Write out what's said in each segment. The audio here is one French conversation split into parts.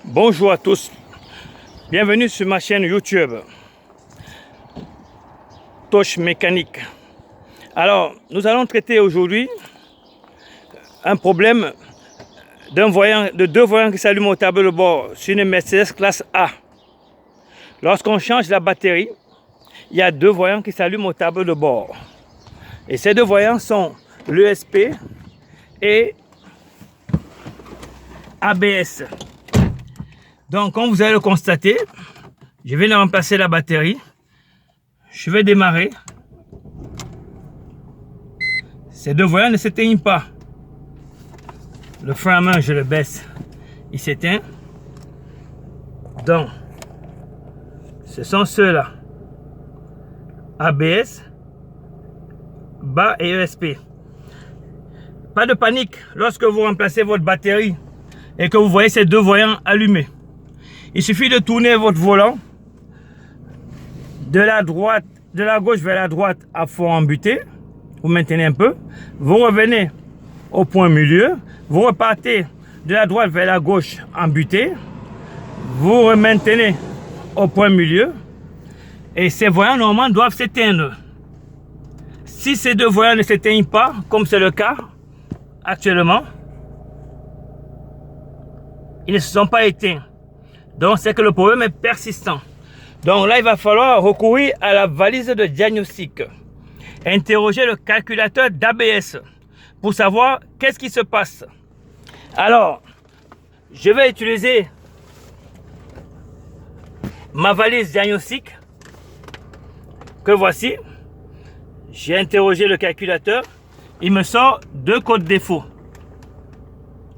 Bonjour à tous, bienvenue sur ma chaîne YouTube Touch Mécanique. Alors, nous allons traiter aujourd'hui un problème de deux voyants qui s'allument au tableau de bord sur une Mercedes classe A. Lorsqu'on change la batterie, il y a deux voyants qui s'allument au tableau de bord. Et ces deux voyants sont l'ESP et ABS. Donc, comme vous allez le constater, je viens de remplacer la batterie. Je vais démarrer. Ces deux voyants ne s'éteignent pas. Le frein à main, je le baisse. Il s'éteint. Donc, ce sont ceux-là. ABS, bas et ESP. Pas de panique lorsque vous remplacez votre batterie et que vous voyez ces deux voyants allumés. Il suffit de tourner votre volant de la gauche vers la droite à fond embuté. Vous maintenez un peu. Vous revenez au point milieu. Vous repartez de la droite vers la gauche embuté. Vous remaintenez au point milieu. Et ces voyants normalement doivent s'éteindre. Si ces deux voyants ne s'éteignent pas, comme c'est le cas actuellement, ils ne se sont pas éteints. Donc c'est que le problème est persistant. Donc là, il va falloir recourir à la valise de diagnostic. Interroger le calculateur d'ABS pour savoir qu'est-ce qui se passe. Alors, je vais utiliser ma valise diagnostic que voici. J'ai interrogé le calculateur. Il me sort deux codes défauts.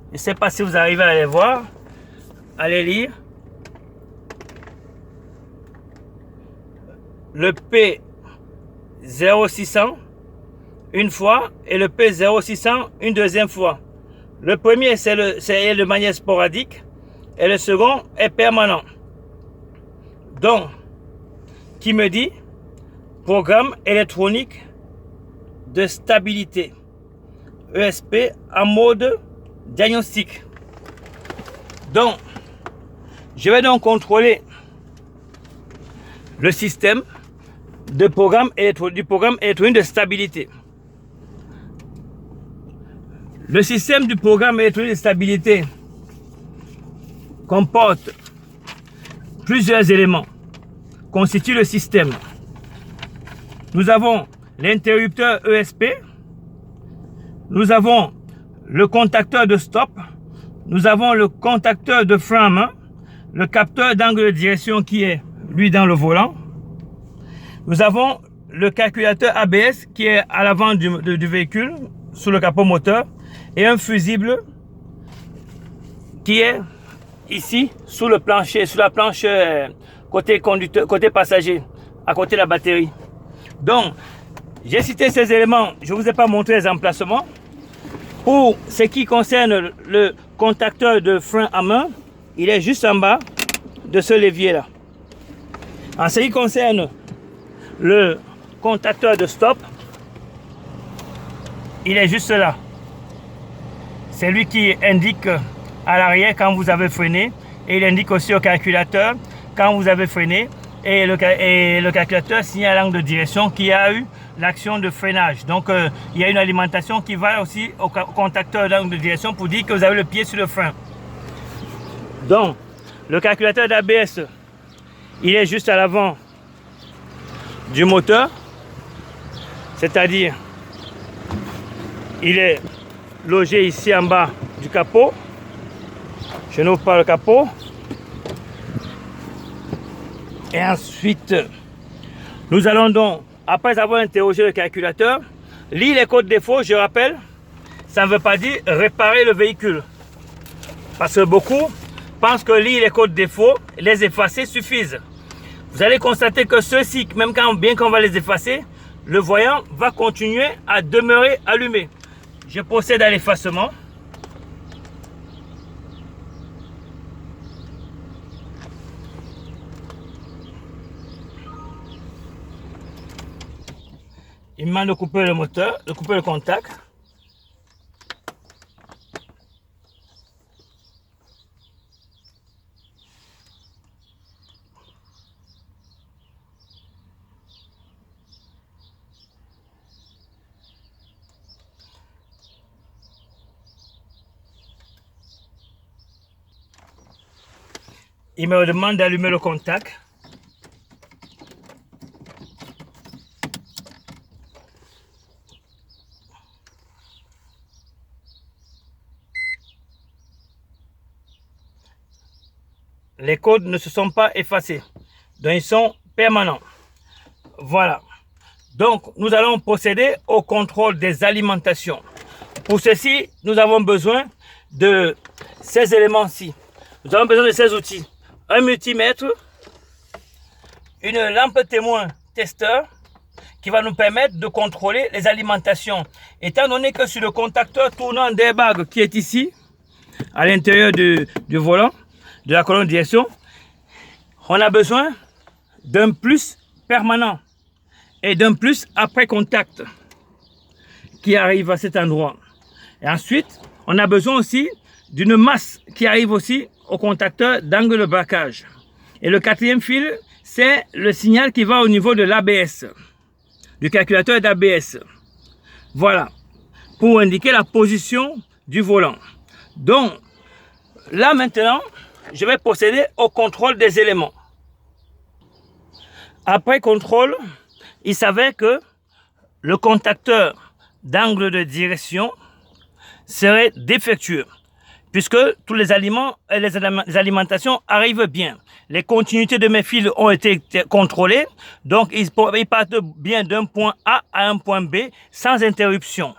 Je ne sais pas si vous arrivez à les voir. Allez lire. Le P0600 une fois et le P0600 une deuxième fois. Le premier c'est de manière sporadique et le second est permanent. Donc, qui me dit programme électronique de stabilité ESP en mode diagnostic. Donc, je vais donc contrôler le système du programme électronique de stabilité. Le système du programme électronique de stabilité comporte plusieurs éléments, constitue le système. Nous avons l'interrupteur ESP, nous avons le contacteur de stop, nous avons le contacteur de frein à main, le capteur d'angle de direction qui est lui dans le volant. Nous avons le calculateur ABS qui est à l'avant du véhicule, sous le capot moteur, et un fusible qui est ici, sous le plancher, sous la planche côté conducteur, côté passager, à côté de la batterie. Donc, j'ai cité ces éléments, je ne vous ai pas montré les emplacements. Pour ce qui concerne le contacteur de frein à main, il est juste en bas de ce levier-là. En ce qui concerne le contacteur de stop, il est juste là. C'est lui qui indique à l'arrière quand vous avez freiné et il indique aussi au calculateur quand vous avez freiné et le calculateur signale l'angle de direction qui a eu l'action de freinage. Donc il y a une alimentation qui va aussi au contacteur d'angle de direction pour dire que vous avez le pied sur le frein. Donc le calculateur d'ABS, il est juste à l'avant du moteur, c'est-à-dire il est logé ici en bas du capot. Je n'ouvre pas le capot. Et ensuite, nous allons donc, après avoir interrogé le calculateur, lire les codes défauts. Je rappelle, ça ne veut pas dire réparer le véhicule. Parce que beaucoup pensent que lire les codes défauts, les effacer suffisent. Vous allez constater que ceux-ci, même bien qu'on va les effacer, le voyant va continuer à demeurer allumé. Je procède à l'effacement. Il me demande de couper le moteur, de couper le contact. Il me demande d'allumer le contact. Les codes ne se sont pas effacés, donc ils sont permanents. Voilà. Donc, nous allons procéder au contrôle des alimentations. Pour ceci, nous avons besoin de ces éléments-ci. Nous avons besoin de ces outils. Un multimètre, une lampe témoin testeur qui va nous permettre de contrôler les alimentations. Étant donné que sur le contacteur tournant d'airbag qui est ici, à l'intérieur du volant, de la colonne de direction, on a besoin d'un plus permanent et d'un plus après contact qui arrive à cet endroit. Et ensuite, on a besoin aussi d'une masse qui arrive aussi au contacteur d'angle de braquage. Et le quatrième fil, c'est le signal qui va au niveau de l'ABS, du calculateur d'ABS. Voilà, pour indiquer la position du volant. Donc, là maintenant, je vais procéder au contrôle des éléments. Après contrôle, il s'avère que le contacteur d'angle de direction serait défectueux, puisque tous les aliments et les alimentations arrivent bien. Les continuités de mes fils ont été contrôlées, donc ils partent bien d'un point A à un point B sans interruption.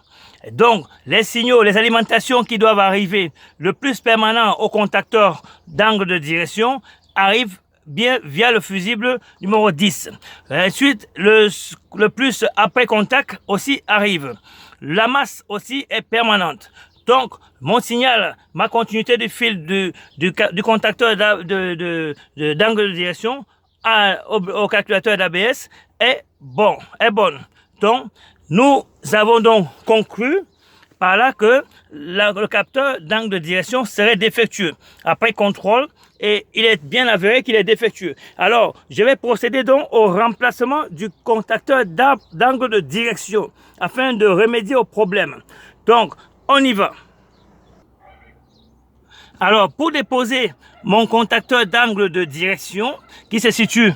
Donc, les signaux, les alimentations qui doivent arriver le plus permanent au contacteur d'angle de direction arrivent bien via le fusible numéro 10. Ensuite, le plus après contact aussi arrive. La masse aussi est permanente. Donc, mon signal, ma continuité du fil du contacteur d'angle de direction au calculateur d'ABS est bonne. Donc, nous avons donc conclu par là que le capteur d'angle de direction serait défectueux. Après contrôle, et il est bien avéré qu'il est défectueux. Alors, je vais procéder donc au remplacement du contacteur d'angle de direction afin de remédier au problème. Donc, on y va. Alors, pour déposer mon contacteur d'angle de direction qui se situe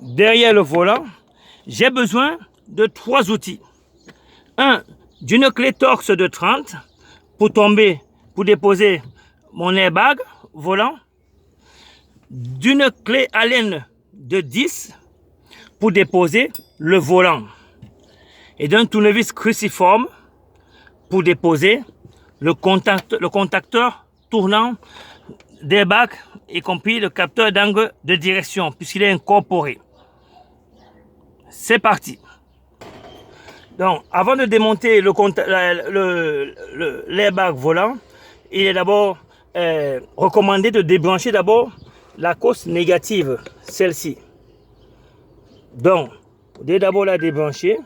derrière le volant, j'ai besoin de 3 outils. D'une clé torx de 30 pour déposer mon airbag volant. D'une clé Allen de 10 pour déposer le volant. Et d'un tournevis cruciforme pour déposer le contacteur tournant d'airbag, y compris le capteur d'angle de direction, puisqu'il est incorporé. C'est parti. Donc, avant de démonter l'airbag volant, il est d'abord recommandé de débrancher d'abord la cosse négative, celle-ci. Donc, vous devez d'abord la débrancher,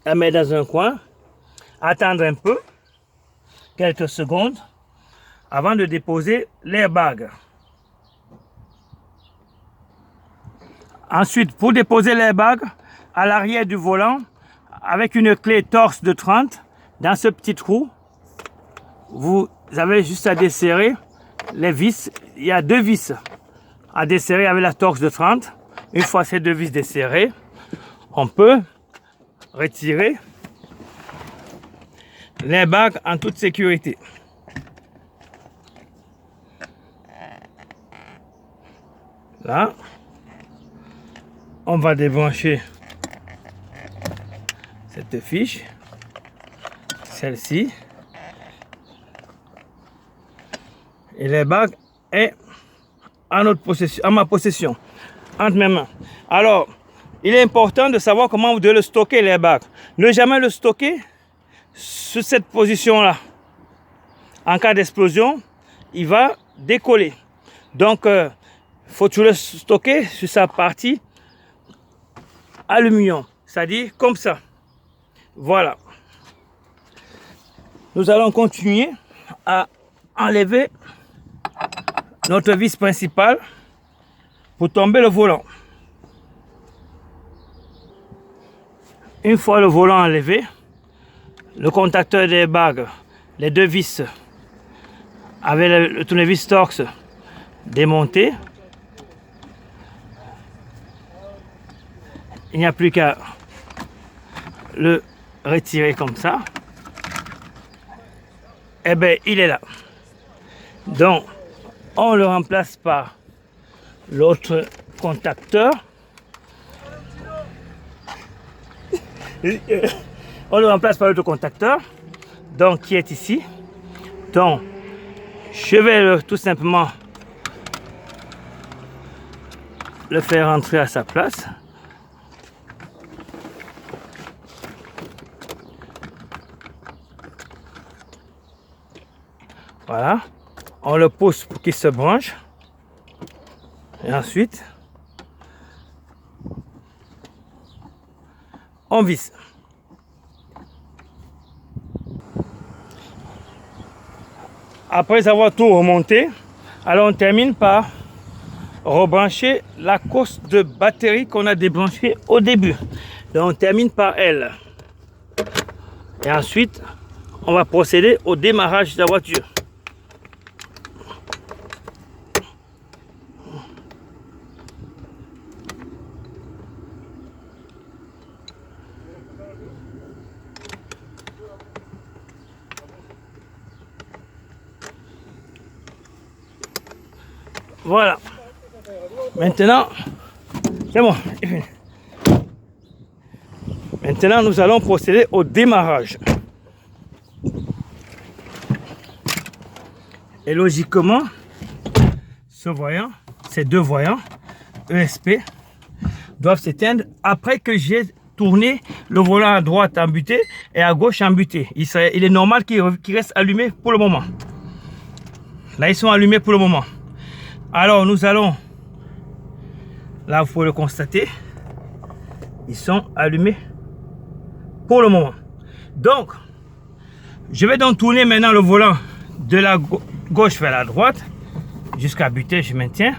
la mettre dans un coin, attendre un peu, quelques secondes, avant de déposer l'airbag. Ensuite, pour déposer l'airbag à l'arrière du volant, avec une clé torx de 30, dans ce petit trou, vous avez juste à desserrer les vis. Il y a 2 vis à desserrer avec la torx de 30. Une fois ces 2 vis desserrées, on peut retirer l'airbag en toute sécurité. Là, on va débrancher cette fiche, celle-ci, et l'airbag est à ma possession, entre mes mains. Alors, il est important de savoir comment vous devez le stocker, l'airbag. Ne jamais le stocker sur cette position-là. En cas d'explosion, il va décoller. Donc, il faut toujours le stocker sur sa partie aluminium, c'est-à-dire comme ça. Voilà. Nous allons continuer à enlever notre vis principale pour tomber le volant. Une fois le volant enlevé, le contacteur d'airbag, les 2 vis avec le tournevis Torx démonté, il n'y a plus qu'à le retirer comme ça. Et bien il est là. Donc on le remplace par l'autre contacteur. On le remplace par l'autre contacteur, donc qui est ici. Donc je vais tout simplement le faire rentrer à sa place. Voilà, on le pousse pour qu'il se branche. Et ensuite, on visse. Après avoir tout remonté, alors on termine par rebrancher la course de batterie qu'on a débranchée au début. Donc on termine par elle. Et ensuite, on va procéder au démarrage de la voiture. Voilà. Maintenant, c'est bon. Maintenant, nous allons procéder au démarrage. Et logiquement, ce voyant, ces deux voyants ESP doivent s'éteindre après que j'ai tourné le volant à droite en butée et à gauche en butée. Il est normal qu'ils restent allumés pour le moment. Là, ils sont allumés pour le moment. Alors, nous allons, là, vous pouvez le constater, ils sont allumés pour le moment. Donc, je vais donc tourner maintenant le volant de la gauche vers la droite, jusqu'à butée, je maintiens.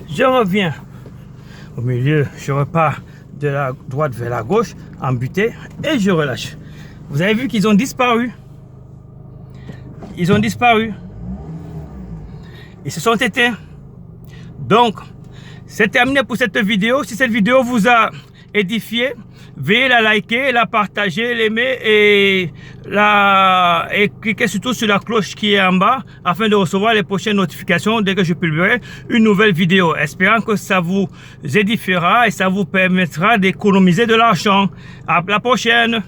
Je reviens au milieu, je repars de la droite vers la gauche, en butée, et je relâche. Vous avez vu qu'ils ont disparu. Ils ont disparu. Ils se sont éteints. Donc, c'est terminé pour cette vidéo. Si cette vidéo vous a édifié, veuillez la liker, la partager, l'aimer et cliquez surtout sur la cloche qui est en bas afin de recevoir les prochaines notifications dès que je publierai une nouvelle vidéo. Espérant que ça vous édifiera et ça vous permettra d'économiser de l'argent. À la prochaine!